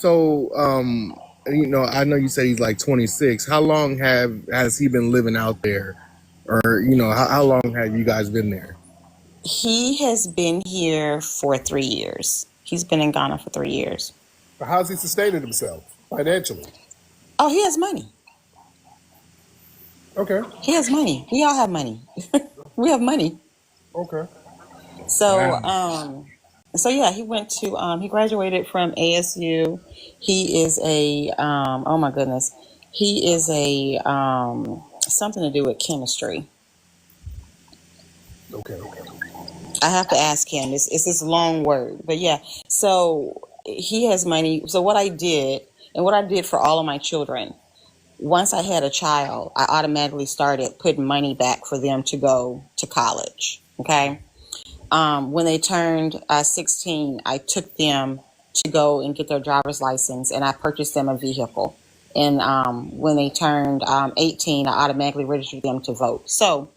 So, I know you said he's like 26. How long has he been living out there, or how long have you guys been there? He has been here for 3 years. He's been in Ghana for 3 years. How's he sustaining himself financially? Oh, he has money. Okay. He has money. We all have money. We have money. Okay. So, Wow. yeah, he went to, he graduated from ASU. He is a, oh my goodness, he is a, something to do with chemistry. Okay. I have to ask him. It's this long word, but yeah. So he has money. So what I did, and what I did for all of my children, once I had a child, I automatically started putting money back for them to go to college. Okay. When they turned 16, I took them to go and get their driver's license, and I purchased them a vehicle. And when they turned 18, I automatically registered them to vote. So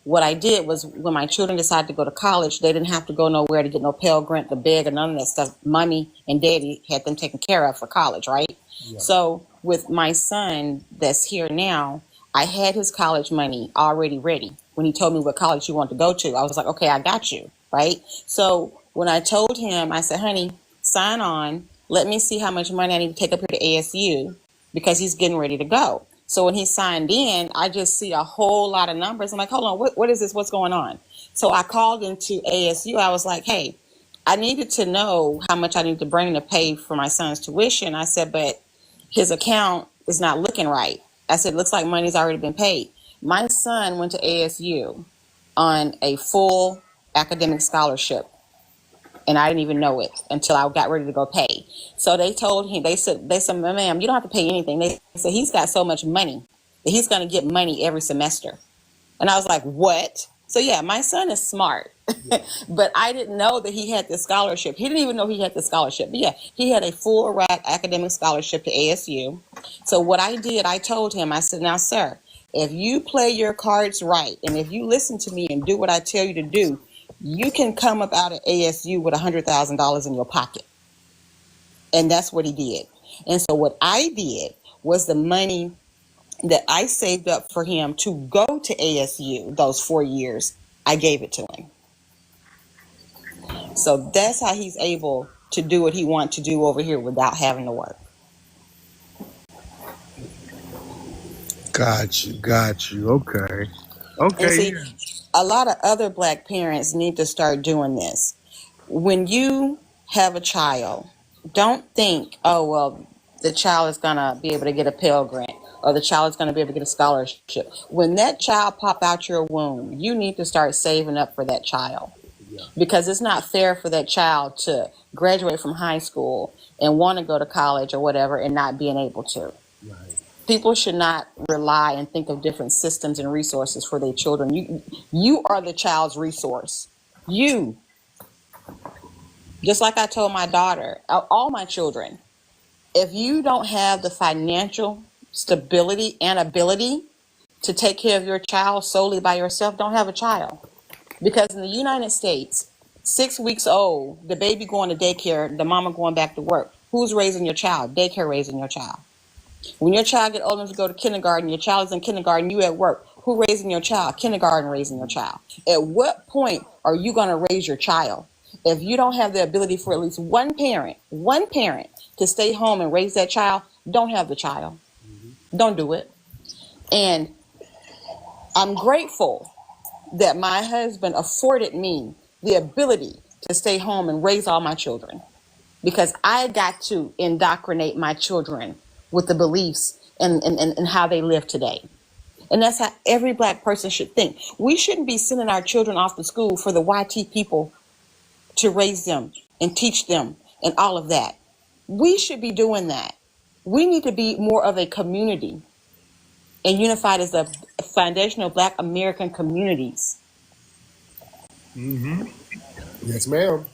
what I did was, when my children decided to go to college, they didn't have to go nowhere to get no Pell Grant, the beg, or none of that stuff. Mommy and daddy had them taken care of for college, right? Yeah. So with my son that's here now, I had his college money already ready. When he told me what college he wanted to go to, I was like, okay, I got you, right? So when I told him, I said, honey, sign on. Let me see how much money I need to take up here to ASU, because he's getting ready to go. So when he signed in, I just see a whole lot of numbers. I'm like, hold on, what is this? What's going on? So I called into ASU. I was like, hey, I needed to know how much I need to bring to pay for my son's tuition. I said, but his account is not looking right. I said, looks like money's already been paid. My son went to ASU on a full academic scholarship, and I didn't even know it until I got ready to go pay. So they told him, they said, ma'am, you don't have to pay anything. They said he's got so much money that he's going to get money every semester. And I was like, what? So yeah, my son is smart, but I didn't know that he had this scholarship. He didn't even know he had this scholarship. But yeah, he had a full ride academic scholarship to ASU. So what I did, I told him, I said, now, sir, if you play your cards right, and if you listen to me and do what I tell you to do, you can come up out of ASU with $100,000 in your pocket. And that's what he did. And so what I did was, the money that I saved up for him to go to ASU those 4 years, I gave it to him. So that's how he's able to do what he wants to do over here without having to work. Got you. Okay. And Okay. see, Yeah. a lot of other Black parents need to start doing this. When you have a child, don't think, oh, well, the child is going to be able to get a Pell Grant, or the child is going to be able to get a scholarship. When that child pop out your womb, you need to start saving up for that child. Yeah. Because it's not fair for that child to graduate from high school and want to go to college or whatever and not being able to. Right. People should not rely and think of different systems and resources for their children. You are the child's resource. You. Just like I told my daughter, all my children, if you don't have the financial stability and ability to take care of your child solely by yourself, don't have a child. Because in the United States, 6 weeks old, the baby going to daycare, the mama going back to work. Who's raising your child? Daycare raising your child. When your child get old enough to go to kindergarten, your child is in kindergarten, you at work. Who raising your child? Kindergarten raising your child. At what point are you going to raise your child? If you don't have the ability for at least one parent to stay home and raise that child, don't have the child. Don't do it. And I'm grateful that my husband afforded me the ability to stay home and raise all my children, because I got to indoctrinate my children with the beliefs and how they live today. And that's how every Black person should think. We shouldn't be sending our children off to school for the YT people to raise them and teach them and all of that. We should be doing that. We need to be more of a community and unified as a foundational Black American communities. Yes, ma'am.